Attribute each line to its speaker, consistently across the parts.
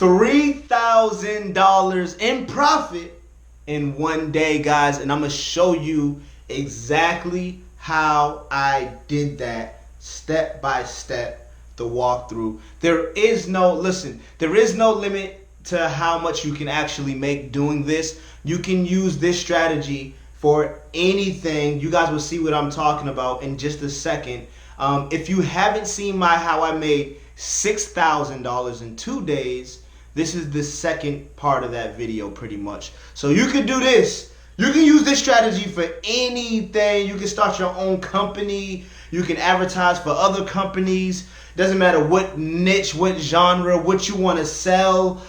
Speaker 1: $3,000 in profit in one day, guys. And I'm going to show you exactly how I did that step by step, the walkthrough. There is no limit to how much you can actually make doing this. You can use this strategy for anything. You guys will see what I'm talking about in just a second. If you haven't seen how I made $6,000 in 2 days, this is the second part of that video pretty much. So you can do this. You can use this strategy for anything. You can start your own company. You can advertise for other companies. Doesn't matter what niche, what genre, what you want to sell.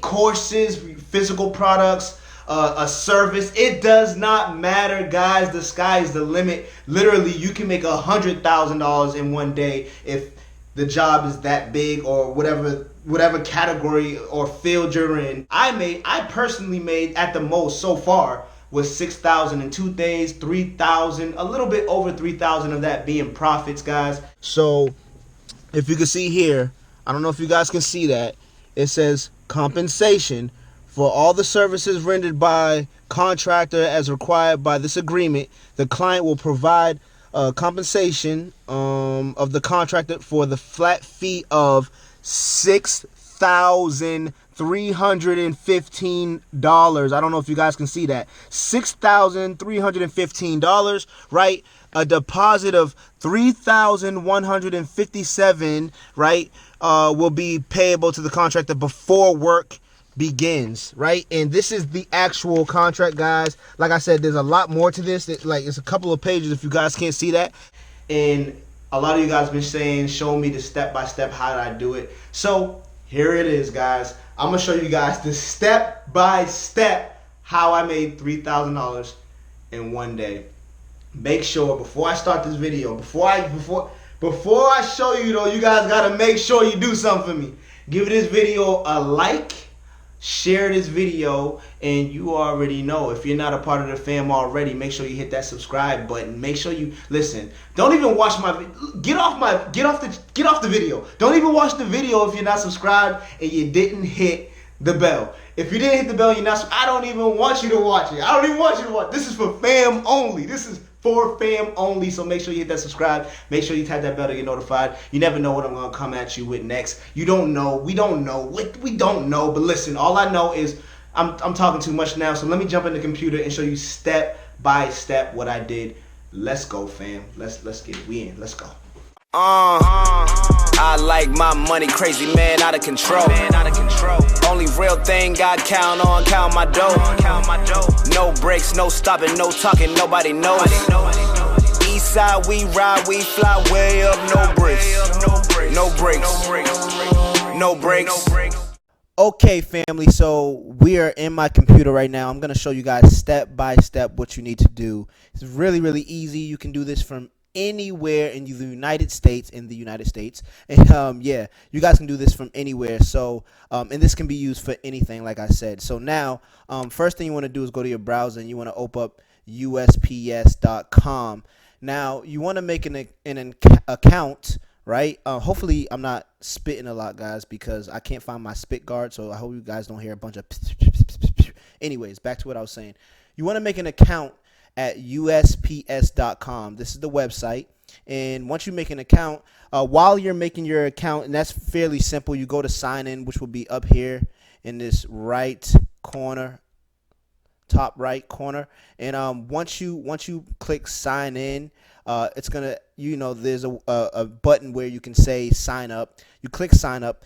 Speaker 1: Courses, physical products, a service. It does not matter, guys. The sky is the limit. Literally, you can make $100,000 in one day if the job is that big, or whatever category or field you're in. I personally made at the most so far was $6,000 in 2 days, $3,000, a little bit over $3,000 of that being profits, guys. So if you can see here, I don't know if you guys can see that, it says compensation for all the services rendered by contractor as required by this agreement. The client will provide compensation of the contractor for the flat fee of $6,315. I don't know if you guys can see that. $6,315, right? A deposit of $3,157, right, will be payable to the contractor before work begins, right? And this is the actual contract, guys. Like I said, there's a lot more to this. It's a couple of pages if you guys can't see that. And a lot of you guys have been saying, show me the step-by-step, how did I do it? So here it is, guys. I'm going to show you guys the step-by-step how I made $3,000 in one day. Make sure, before I start this video, before I show you though, you guys got to make sure you do something for me. Give this video a like. Share this video, and you already know, if you're not a part of the fam already, make sure you hit that subscribe button. Make sure you listen. Don't even watch my get off the video. Don't even watch the video if you're not subscribed and you didn't hit the bell. If you didn't hit the bell, I don't even want you to watch it. I don't even want you to watch. This is for fam only. This is for fam only. So make sure you hit that subscribe. Make sure you tap that bell to get notified. You never know what I'm going to come at you with next. You don't know. We don't know. We don't know. But listen, all I know is I'm talking too much now. So let me jump in the computer and show you step by step what I did. Let's go, fam. Let's get it. We in. Let's go.
Speaker 2: I like my money crazy, man, out of control. Only real thing I count on, count my dough. No breaks, no stopping, no talking, nobody knows. East side we ride, we fly way up, no breaks. No breaks.
Speaker 1: Okay, family, so we are in my computer right now. I'm going to show you guys step by step what you need to do. It's really, really easy. You can do this from anywhere in the United States, and yeah, you guys can do this from anywhere. So and this can be used for anything, like I said. So now first thing you want to do is go to your browser and you want to open up USPS.com. Now you want to make an account, right? Hopefully I'm not spitting a lot, guys, because I can't find my spit guard, so I hope you guys don't hear a bunch of anyways, back to what I was saying. You want to make an account at USPS.com. This is the website. And once you make an account, while you're making your account, and that's fairly simple, you go to sign in, which will be up here in this right corner, top right corner. And once you click sign in, it's gonna, there's a button where you can say sign up. You click sign up,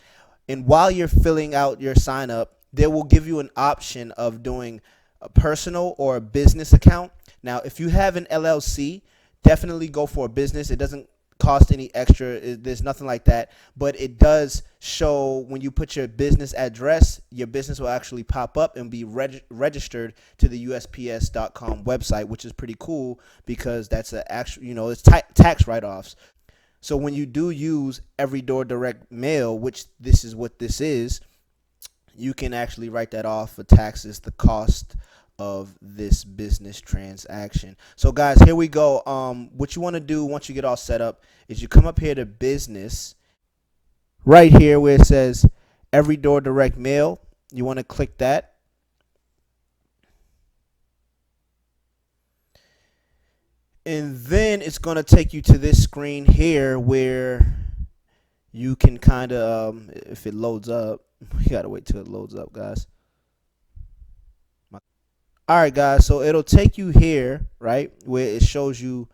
Speaker 1: and while you're filling out your sign up, they will give you an option of doing a personal or a business account. Now, if you have an LLC, definitely go for a business. It doesn't cost any extra. There's nothing like that. But it does show when you put your business address, your business will actually pop up and be registered to the USPS.com website, which is pretty cool because that's an actual, it's tax write-offs. So when you do use Every Door Direct Mail, which this is what this is, you can actually write that off for taxes, the cost of this business transaction. So guys, here we go. What you want to do once you get all set up is you come up here to business, right here where it says every door direct mail. You want to click that. And then it's going to take you to this screen here where you can kind of, if it loads up, you got to wait till it loads up, guys. All right, guys, so it'll take you here, right, where it shows you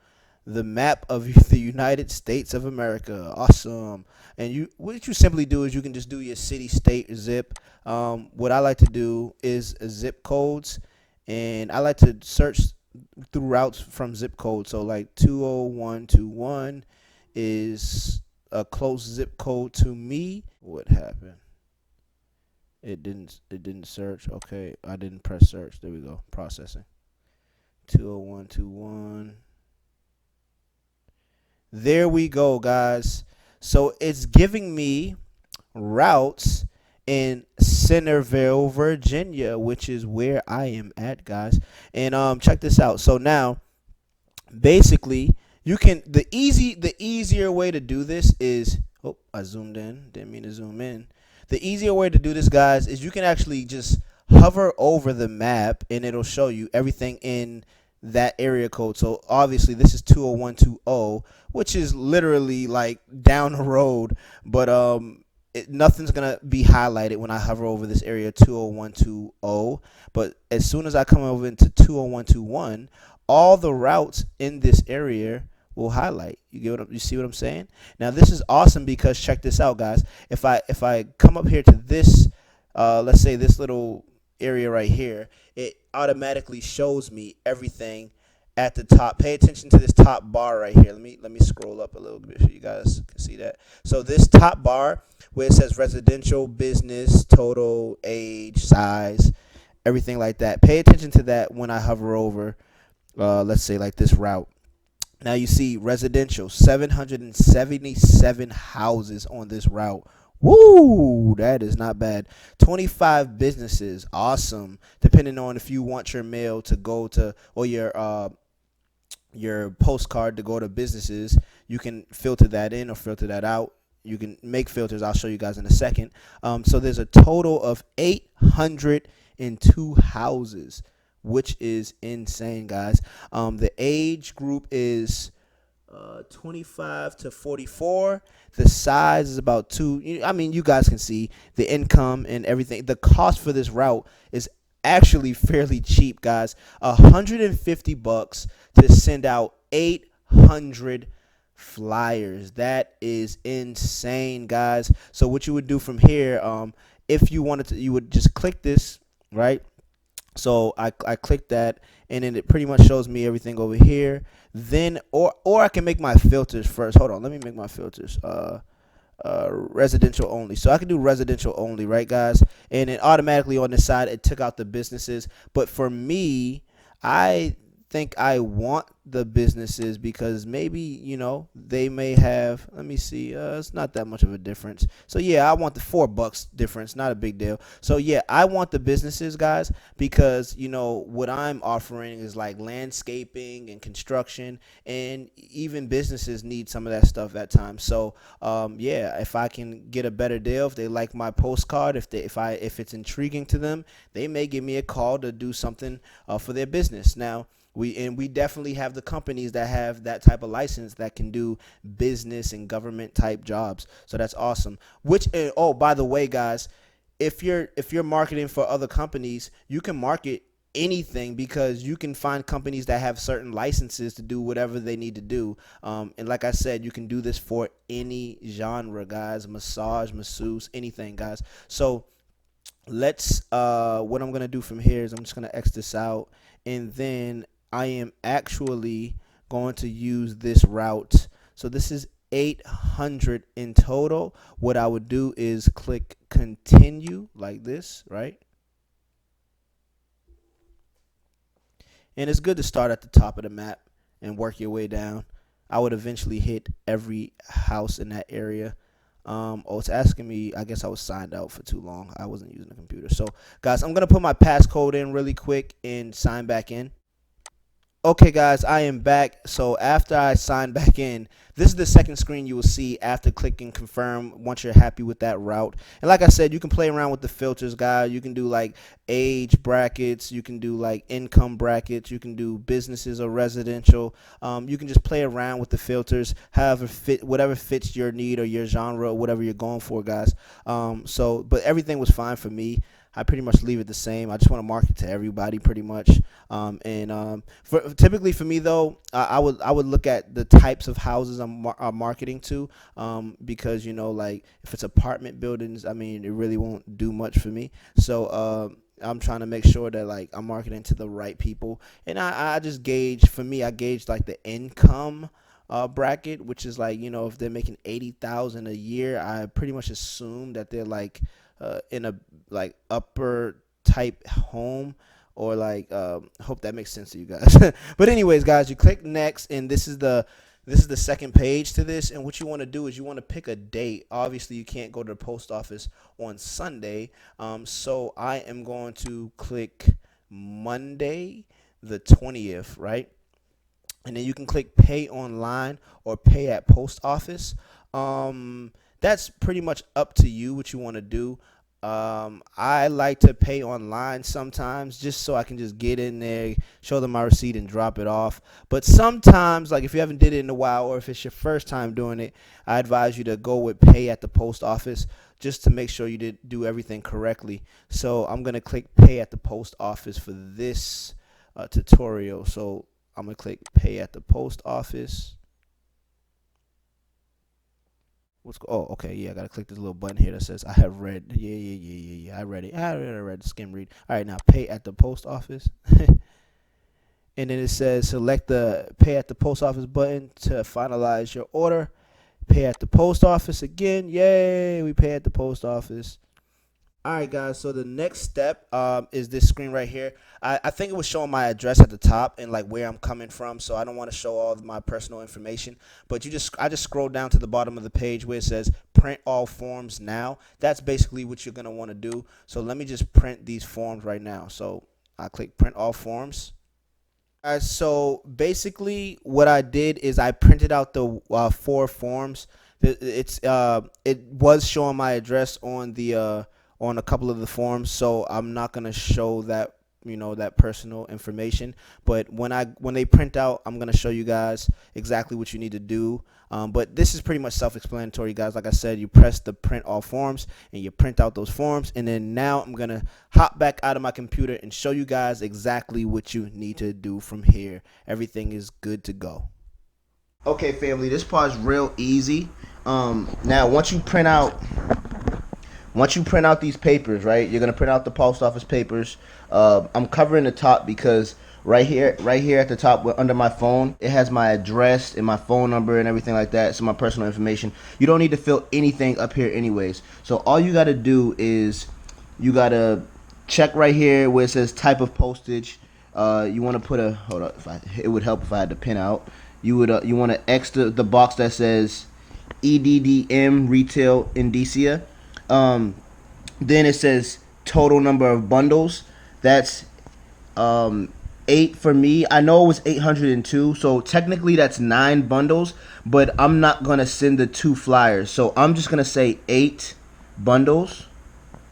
Speaker 1: the map of the United States of America. Awesome. And what you simply do is you can just do your city, state, zip. What I like to do is zip codes, and I like to search through routes from zip code. So like 20121 is a close zip code to me. What happened? It didn't search. Okay, I didn't press search. There we go. Processing. 20121. There we go, guys. So it's giving me routes in Centerville, Virginia, which is where I am at, guys. And check this out. So now, basically, you can the easier way to do this is, oh, I zoomed in. Didn't mean to zoom in. The easier way to do this, guys, is you can actually just hover over the map and it'll show you everything in that area code. So obviously this is 20120, which is literally like down the road, but nothing's gonna be highlighted when I hover over this area 20120. But as soon as I come over into 20121, all the routes in this area will highlight. You see what I'm saying? Now this is awesome because check this out, guys. If I come up here to this, let's say this little area right here, it automatically shows me everything at the top. Pay attention to this top bar right here. Let me scroll up a little bit so you guys can see that. So this top bar where it says residential, business, total, age, size, everything like that. Pay attention to that when I hover over, let's say like this route. Now you see residential, 777 houses on this route. Woo, that is not bad. 25 businesses, awesome. Depending on if you want your mail to go to, or your postcard to go to businesses, you can filter that in or filter that out. You can make filters. I'll show you guys in a second. So there's a total of 802 houses, which is insane, guys. The age group is 25 to 44. The size is about 2. I mean, you guys can see the income and everything. The cost for this route is actually fairly cheap, guys. $150 to send out 800 flyers. That is insane, guys. So what you would do from here, if you wanted to, you would just click this, right? So I click that, and then it pretty much shows me everything over here. Then or I can make my filters first. Hold on, let me make my filters. Residential only. So I can do residential only, right, guys? And then automatically on the side it took out the businesses. But for me, I think I want the businesses because maybe, you know, they may have, let me see, it's not that much of a difference. So yeah, I want the $4 difference, not a big deal. So yeah, I want the businesses, guys, because, you know, what I'm offering is like landscaping and construction, and even businesses need some of that stuff at times. So yeah, if I can get a better deal, if they like my postcard, if it's intriguing to them, they may give me a call to do something for their business. Now, we definitely have the companies that have that type of license that can do business and government type jobs. So that's awesome. Oh, by the way, guys, if you're marketing for other companies, you can market anything because you can find companies that have certain licenses to do whatever they need to do. And like I said, you can do this for any genre, guys. Massage, masseuse, anything, guys. So let's what I'm gonna do from here is I'm just gonna X this out, and then I am actually going to use this route. So this is 800 in total. What I would do is click continue like this, right? And it's good to start at the top of the map and work your way down. I would eventually hit every house in that area. Oh, it's asking me, I guess I was signed out for too long. I wasn't using the computer. So guys, I'm going to put my passcode in really quick and sign back in. Okay, guys, I am back. So after I sign back in, this is the second screen you will see after clicking confirm once you're happy with that route. And like I said, you can play around with the filters, guys. You can do like age brackets. You can do like income brackets. You can do businesses or residential. You can just play around with the filters, whatever fits your need or your genre or whatever you're going for, guys. But everything was fine for me. I pretty much leave it the same. I just want to market to everybody pretty much. Typically for me though, I would look at the types of houses I'm marketing to, because like if it's apartment buildings, I mean it really won't do much for me. So I'm trying to make sure that like I'm marketing to the right people, and I just gauge. For me, I gauge like the income bracket, which is like if they're making $80,000 a year, I pretty much assume that they're like in a like upper type home, or like hope that makes sense to you guys. But anyways, guys, you click next, and this is the second page to this. And what you want to do is you want to pick a date. Obviously you can't go to the post office on Sunday, so I am going to click Monday the 20th, right? And then you can click pay online or pay at post office. That's pretty much up to you what you want to do. I like to pay online sometimes just so I can just get in there, show them my receipt, and drop it off. But sometimes, like if you haven't did it in a while, or if it's your first time doing it, I advise you to go with pay at the post office just to make sure you did do everything correctly. So I'm going to click pay at the post office for this tutorial. So I'm going to click pay at the post office. Okay, yeah, I gotta click this little button here that says I have read. Yeah, I read it. I read skim read. All right, now pay at the post office. And then it says select the pay at the post office button to finalize your order. Pay at the post office again. Yay, we pay at the post office. Alright guys, so the next step is this screen right here. I think it was showing my address at the top and like where I'm coming from, so I don't want to show all of my personal information. But I just scroll down to the bottom of the page where it says print all forms now. That's basically what you're going to want to do. So let me just print these forms right now. So I click print all forms. Alright, so basically what I did is I printed out the 4 forms. It was showing my address on a couple of the forms, so I'm not gonna show that that personal information. But when they print out, I'm gonna show you guys exactly what you need to do. But this is pretty much self-explanatory, guys. Like I said, you press the print all forms and you print out those forms, and then now I'm gonna hop back out of my computer and show you guys exactly what you need to do from here. Everything is good to go. Okay, family, this part is real easy. Now once you print out these papers, right, you're going to print out the post office papers. I'm covering the top because right here at the top under my phone, it has my address and my phone number and everything like that, so my personal information. You don't need to fill anything up here anyways. So all you got to do is you got to check right here where it says type of postage. You want to put a, hold up, it would help if I had the pin out. You want to X the box that says EDDM retail indicia. Then it says total number of bundles. That's 8 for me. I know it was 802, so technically that's 9 bundles, but I'm not gonna send the 2 flyers, so I'm just gonna say 8 bundles.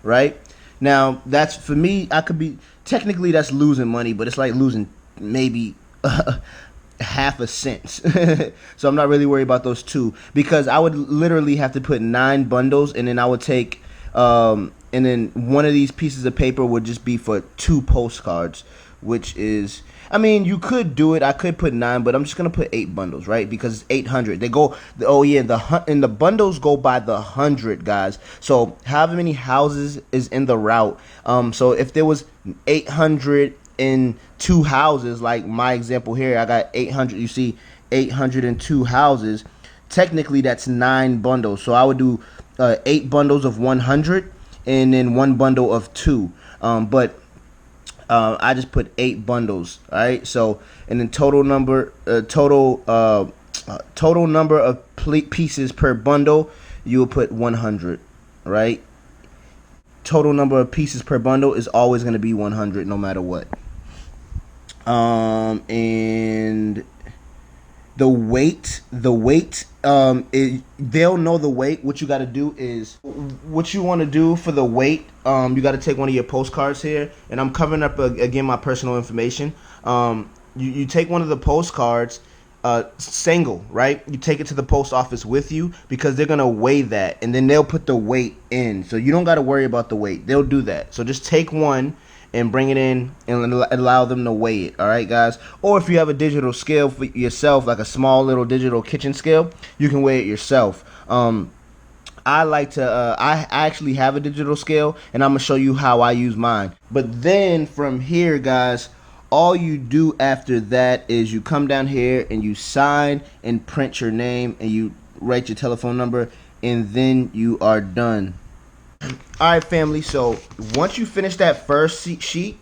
Speaker 1: Right now, that's for me. I could be technically that's losing money, but it's like losing maybe half a cent. So I'm not really worried about those 2, because I would literally have to put 9 bundles, and then I would take and then one of these pieces of paper would just be for 2 postcards, which is, I mean, you could do it. I could put 9, but I'm just gonna put 8 bundles, right? Because it's 800. They go, oh yeah, the bundles go by the 100, guys. So however many houses is in the route. So if there was 802 houses, like my example here, I got 800. You see, 802 houses. Technically, that's 9 bundles. So I would do 8 bundles of 100, and then 1 bundle of 2. But I just put 8 bundles. All right. So, and then total number of pieces per bundle, you will put 100. Right. Total number of pieces per bundle is always going to be 100, no matter what. And the weight, they'll know the weight. What you got to do is, what you want to do for the weight, you got to take one of your postcards here, and I'm covering up again my personal information. You take one of the postcards, single, right? You take it to the post office with you, because they're gonna weigh that, and then they'll put the weight in, so you don't got to worry about the weight. They'll do that. So just take one and bring it in and allow them to weigh it. All right, guys. Or if you have a digital scale for yourself, like a small little digital kitchen scale, you can weigh it yourself. I like to I actually have a digital scale, and I'm gonna show you how I use mine. But then from here, guys, all you do after that is you come down here and you sign and print your name, and you write your telephone number, and then you are done. Alright, family, so once you finish that first sheet,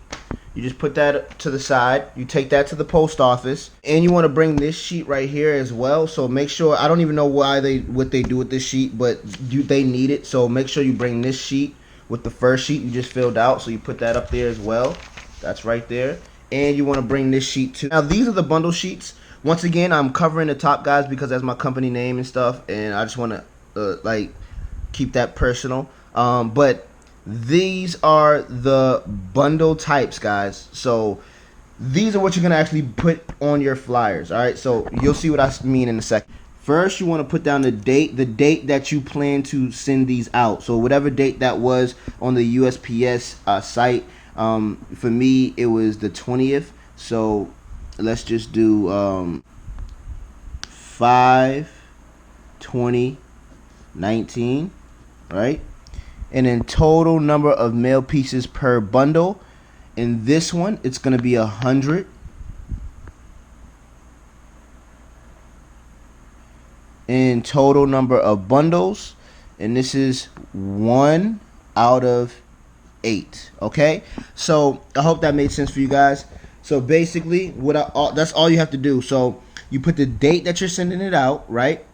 Speaker 1: you just put that to the side. You take that to the post office, and you want to bring this sheet right here as well. So make sure, I don't even know what they do with this sheet, but they need it. So make sure you bring this sheet with the first sheet you just filled out. So you put that up there as well. That's right there. And you want to bring this sheet too. Now these are the bundle sheets. Once again, I'm covering the top, guys, because that's my company name and stuff, and I just want to like keep that personal. But these are the bundle types, guys. So these are what you're gonna actually put on your flyers. All right, so you'll see what I mean in a second. First, you want to put down the date that you plan to send these out. So whatever date that was on the USPS site. For me, it was the 20th. So let's just do 5/20/19, right? And then total number of mail pieces per bundle. In this one, it's gonna be 100. And total number of bundles, and this is 1 out of 8. Okay, so I hope that made sense for you guys. So basically, that's all you have to do. So you put the date that you're sending it out, right?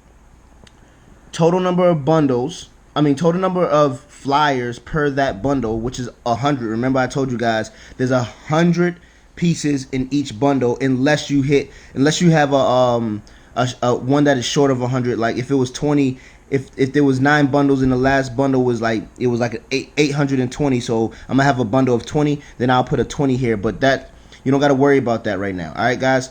Speaker 1: Total number of bundles, total number of flyers per that bundle, which is 100. Remember, I told you guys there's 100 pieces in each bundle, unless you have a one that is short of 100. Like if it was 20, if there was 9 bundles and the last bundle was like 820, so I'm gonna have a bundle of 20, then I'll put a 20 here. But that, you don't got to worry about that right now. All right, guys,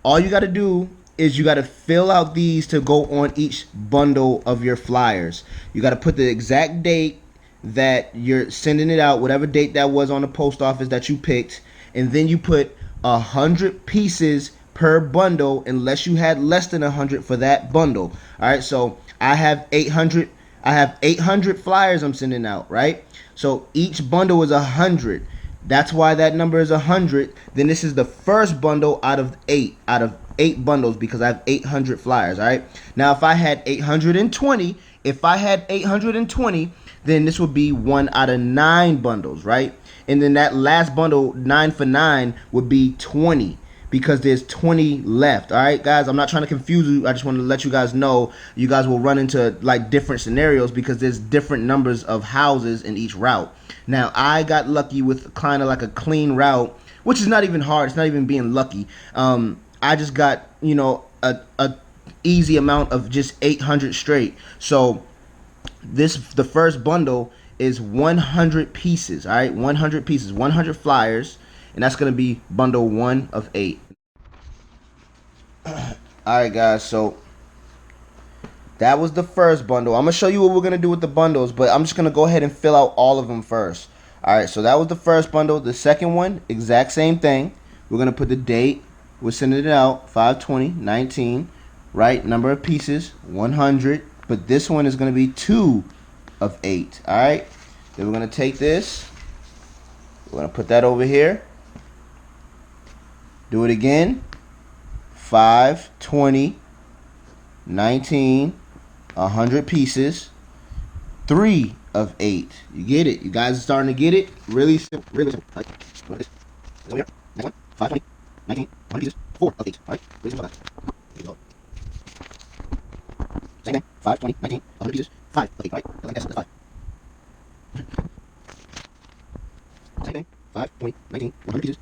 Speaker 1: all you got to do is you got to fill out these to go on each bundle of your flyers. You got to put the exact date that you're sending it out, whatever date that was on the post office that you picked, and then you put 100 pieces per bundle, unless you had less than 100 for that bundle. All right, so I have 800 flyers I'm sending out, right? So each bundle is 100. That's why that number is 100. Then this is the first bundle out of 8 bundles, because I have 800 flyers. All right, now if I had 820, then this would be 1 out of 9 bundles, right? And then that last bundle, 9 for 9, would be 20, because there's 20 left. All right, guys, I'm not trying to confuse you. I just want to let you guys know you guys will run into like different scenarios, because there's different numbers of houses in each route. Now I got lucky with kind of like a clean route, which is not even hard. It's not even being lucky. I just got, a easy amount of just 800 straight. So the first bundle is 100 pieces. All right, 100 pieces, 100 flyers. And that's going to be bundle 1 of 8. Alright, guys, so that was the first bundle. I'm going to show you what we're going to do with the bundles, but I'm just going to go ahead and fill out all of them first. Alright, so that was the first bundle. The second one, exact same thing. We're going to put the date. We're sending it out, 5/20/19. Right, number of pieces, 100. But this one is going to be 2 of 8. Alright, then we're going to take this. We're going to put that over here. Do it again. 5/20/19. 100 pieces. 3 of 8. You get it? You guys are starting to get it? Really simple. Really simple. Right. Next one. 5/20/19. 100 pieces. 4 of 8. Alright. Really simple, guys. Here you go. Same thing. 5/20/19. 100 pieces. 5 of 8. Right. That's 5. Same thing. 5/20/19. 100 pieces.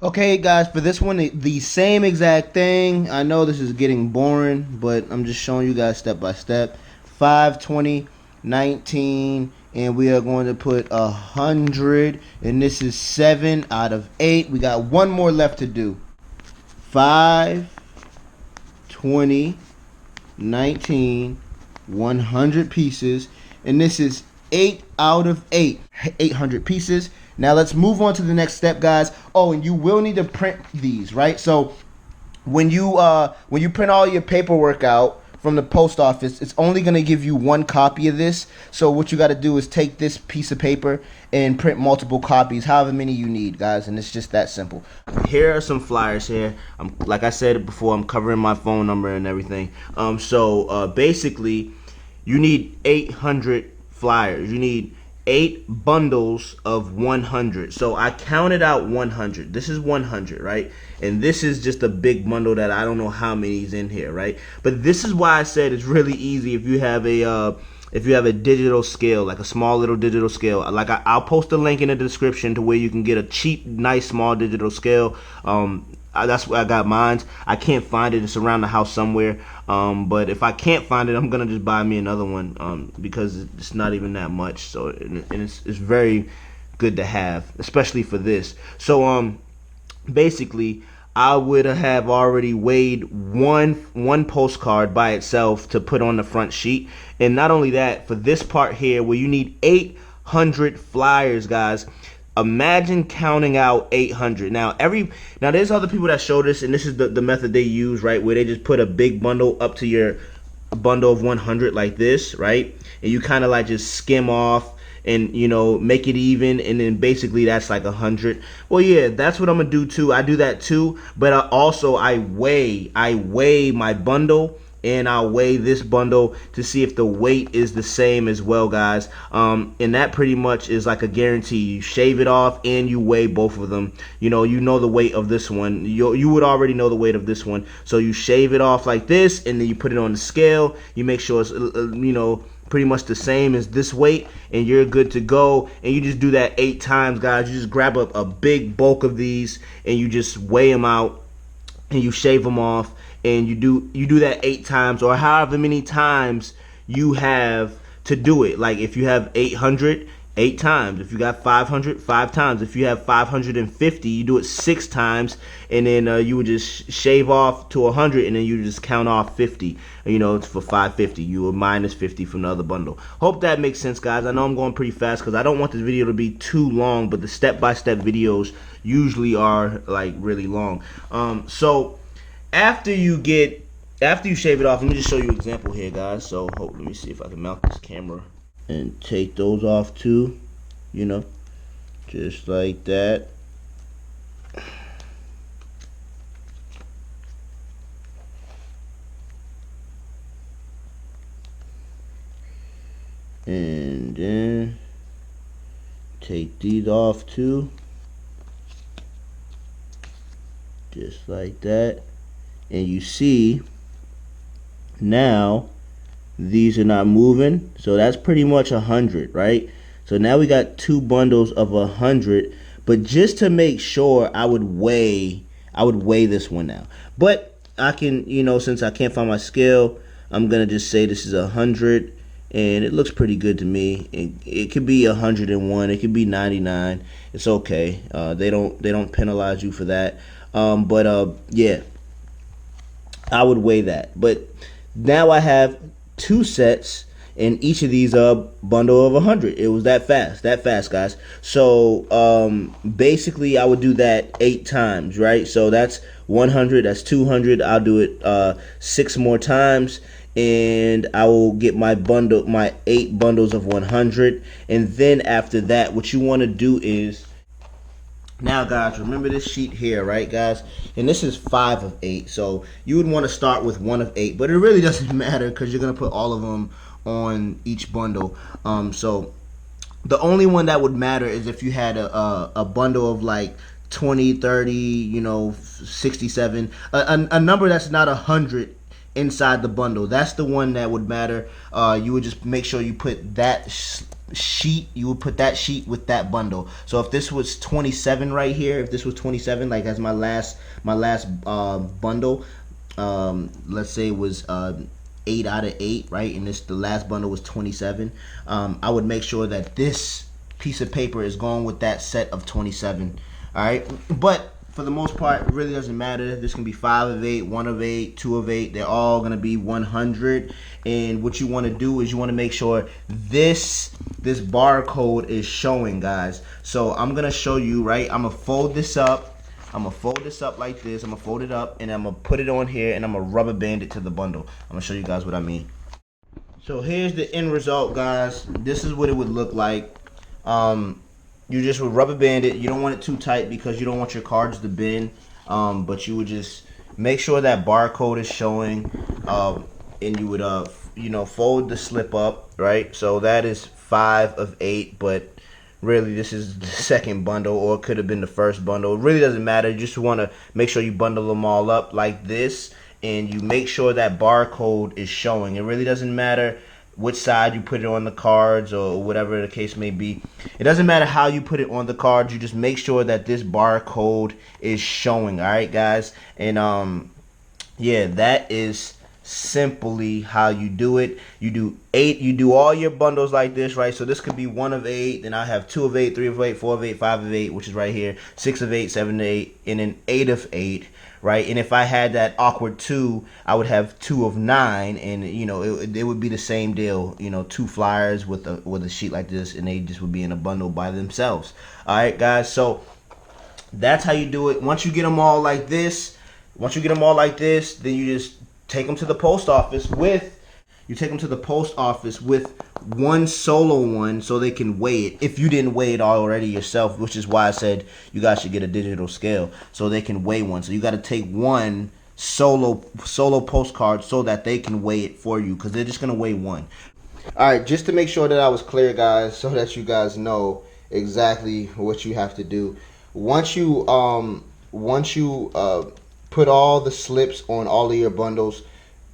Speaker 1: Okay, guys, for this one, the same exact thing. I know this is getting boring, but I'm just showing you guys step by step. 5, 20, 19, and we are going to put 100, and this is 7 out of 8. We got one more left to do. 5, 20, 19, 100 pieces, and this is 8 out of 8. 800 pieces. Now let's move on to the next step, guys. Oh, and you will need to print these, right? So when you print all your paperwork out from the post office, it's only going to give you one copy of this. So what you got to do is take this piece of paper and print multiple copies, however many you need, guys, and it's just that simple. Here are some flyers here. Like I said before, I'm covering my phone number and everything. Basically, you need 800 flyers. You need 8 bundles of 100. So I counted out 100. This is 100, right? And this is just a big bundle that I don't know how many is in here, right? But this is why I said it's really easy if you have a digital scale, like a small little digital scale. Like I'll post a link in the description to where you can get a cheap, nice, small digital scale. That's where I got mine. I can't find it. It's around the house somewhere. But if I can't find it, I'm gonna just buy me another one because it's not even that much. So and it's very good to have, especially for this. So basically, I would have already weighed one postcard by itself to put on the front sheet, and not only that, for this part here where you need 800 flyers, guys. Imagine counting out 800. Now there's other people that show this, and this is the method they use, right? Where they just put a big bundle up to your bundle of 100 like this, right? And you kind of like just skim off and, you know, make it even, and then basically that's like 100. Well, yeah, that's what I'm gonna do too. I do that too, but I weigh my bundle, and I'll weigh this bundle to see if the weight is the same as well, guys. And that pretty much is like a guarantee. You shave it off and you weigh both of them. You know the weight of this one. You would already know the weight of this one. So you shave it off like this, and then you put it on the scale. You make sure it's pretty much the same as this weight, and you're good to go. And you just do that 8 times, guys. You just grab a big bulk of these, and you just weigh them out, and you shave them off. And you do that 8 times, or however many times you have to do it. Like if you have 800, 8 times. If you got 500, 5 times. If you have 550, you do it 6 times, and then you would just shave off to 100, and then you just count off 50. You know, it's for 550. You would minus 50 from the other bundle. Hope that makes sense, guys. I know I'm going pretty fast because I don't want this video to be too long, but the step-by-step videos usually are like really long. So after you shave it off, let me just show you an example here, guys. So let me see if I can mount this camera and take those off too, you know, just like that. And then take these off too, just like that. And you see now these are not moving, so that's pretty much 100, right? So now we got 2 bundles of 100, but just to make sure, I would weigh this one now. But I can, you know, since I can't find my scale, I'm gonna just say this is 100, and it looks pretty good to me. It could be 101, it could be 99. It's okay. They don't penalize you for that. Yeah, I would weigh that. But now I have 2 sets, and each of these are a bundle of 100. It was that fast, guys. So basically I would do that 8 times, right? So that's 100, that's 200. I'll do it 6 more times, and I will get my 8 bundles of 100. And then after that, what you want to do is, now, guys, remember this sheet here, right, guys? And this is 5 of 8. So you would want to start with 1 of 8, but it really doesn't matter because you're going to put all of them on each bundle. So the only one that would matter is if you had a bundle of like 20, 30, you know, 67, a number that's not 100 inside the bundle. That's the one that would matter. You would just make sure you put that sheet, you would put that sheet with that bundle. So if this was 27 right here, if this was 27, like as my last bundle, let's say it was 8 out of 8, right? And the last bundle was 27. I would make sure that this piece of paper is going with that set of 27. All right, but for the most part, it really doesn't matter. This can be 5 of 8, 1 of 8, 2 of 8. They're all gonna be 100. And what you want to do is you want to make sure this barcode is showing, guys. So I'm gonna show you, right? I'm gonna fold this up. I'm gonna fold this up like this. I'm gonna fold it up, and I'm gonna put it on here, and I'm gonna rubber band it to the bundle. I'm gonna show you guys what I mean. So here's the end result, guys. This is what it would look like. You just would rubber band it. You don't want it too tight because you don't want your cards to bend. But you would just make sure that barcode is showing. And you would fold the slip up, right? So that is 5 of 8, but really this is the second bundle, or it could have been the first bundle. It really doesn't matter. You just want to make sure you bundle them all up like this, and you make sure that barcode is showing. It really doesn't matter which side you put it on the cards or whatever the case may be. It doesn't matter how you put it on the cards. You just make sure that this barcode is showing. All right, guys. And yeah, that is simply how you do it. You do 8. You do all your bundles like this, right? So this could be 1 of 8. Then I have 2 of 8, 3 of 8, 4 of 8, 5 of 8, which is right here. 6 of 8, 7 of 8, and then 8 of 8. Right, and if I had that awkward 2, I would have 2 of 9, and it would be the same deal. 2 flyers with a sheet like this, and they just would be in a bundle by themselves. All right, guys. So that's how you do it. Once you get them all like this, then you just take them to the post office with. You take them to the post office with one solo one so they can weigh it. If you didn't weigh it already yourself, which is why I said you guys should get a digital scale so they can weigh one. So you got to take one solo postcard so that they can weigh it for you, because they're just going to weigh one. All right, just to make sure that I was clear, guys, so that you guys know exactly what you have to do. Once you put all the slips on all of your bundles,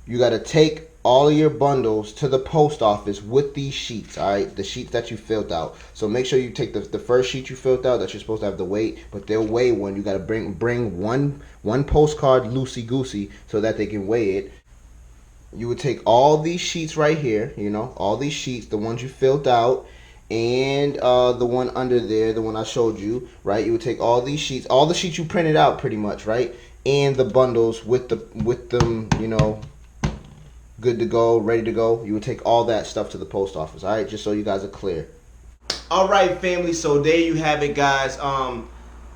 Speaker 1: you got to take all of your bundles to the post office with these sheets, all right? The sheets that you filled out. So make sure you take the first sheet you filled out that you're supposed to have the weight, but they'll weigh one. You got to bring one postcard loosey-goosey so that they can weigh it. You would take all these sheets right here, all these sheets, the ones you filled out, and the one under there, the one I showed you, right? You would take all these sheets, all the sheets you printed out pretty much, right? And the bundles with them, good to go, ready to go. You would take all that stuff to the post office. All right, just so you guys are clear. All right, family. So there you have it, guys.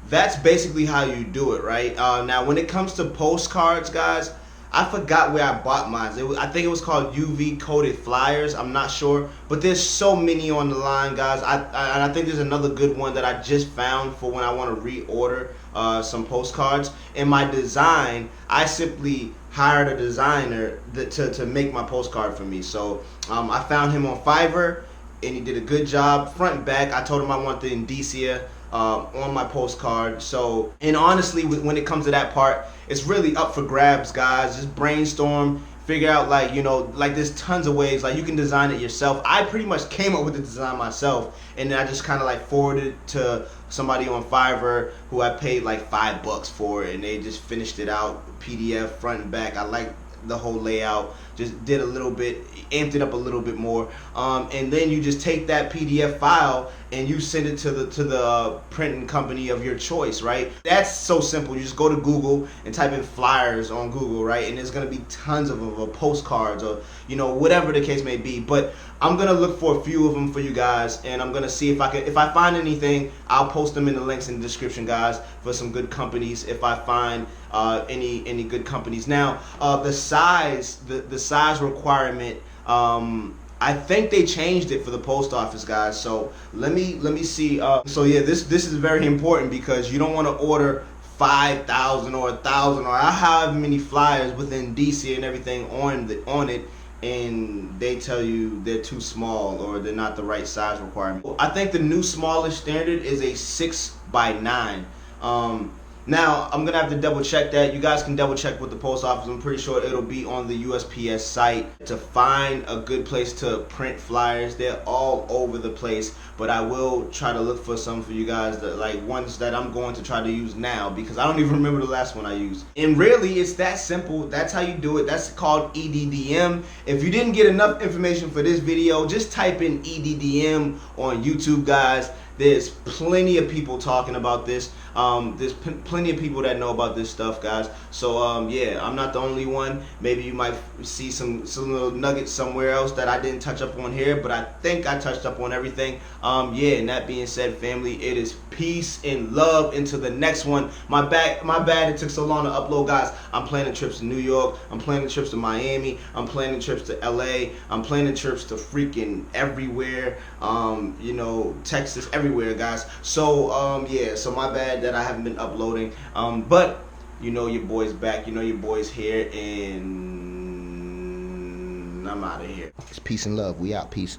Speaker 1: That's basically how you do it, right? Now, when it comes to postcards, guys, I forgot where I bought mine. I think it was called UV coated flyers. I'm not sure, but there's so many on the line, guys. I think there's another good one that I just found for when I want to reorder some postcards. In my design, I simply hired a designer to make my postcard for me. So I found him on Fiverr, and he did a good job front and back. I told him I want the indicia on my postcard. So, and honestly, when it comes to that part, it's really up for grabs, guys. Just brainstorm, figure out, like there's tons of ways. Like, you can design it yourself. I pretty much came up with the design myself, and then I just kind of like forwarded it to somebody on Fiverr who I paid like $5 for it, and they just finished it out, PDF front and back. I like the whole layout. Just did a little bit, amped it up a little bit more, and then you just take that PDF file and you send it to the printing company of your choice, right? That's so simple. You just go to Google and type in flyers on Google, right? And there's gonna be tons of them, or postcards, or whatever the case may be. But I'm gonna look for a few of them for you guys, and I'm gonna see if I find anything, I'll post them in the links in the description, guys, for some good companies. If I find any good companies. Now, the size requirement, I think they changed it for the post office, guys. So let me see. So yeah, this is very important, because you don't want to order 5,000 or 1,000 or however many flyers within DC and everything on it, and they tell you they're too small or they're not the right size requirement. I think the new smallest standard is a 6x9. Now, I'm going to have to double check that. You guys can double check with the post office. I'm pretty sure it'll be on the USPS site to find a good place to print flyers. They're all over the place, but I will try to look for some for you guys, that like ones that I'm going to try to use now, because I don't even remember the last one I used. And really, it's that simple. That's how you do it. That's called EDDM. If you didn't get enough information for this video, just type in EDDM on YouTube, guys. There's plenty of people talking about this. There's plenty of people that know about this stuff, guys. So yeah, I'm not the only one. Maybe you might see some little nuggets somewhere else that I didn't touch up on here, but I think I touched up on everything. Yeah, and that being said, family, it is peace and love into the next one. My bad it took so long to upload, guys. I'm planning trips to New York. I'm planning trips to Miami. I'm planning trips to LA. I'm planning trips to freaking everywhere. You know, Texas, everywhere, guys. So yeah, so my bad that I haven't been uploading. But you know your boy's back. You know your boy's here, and I'm out of here. It's peace and love. We out. Peace.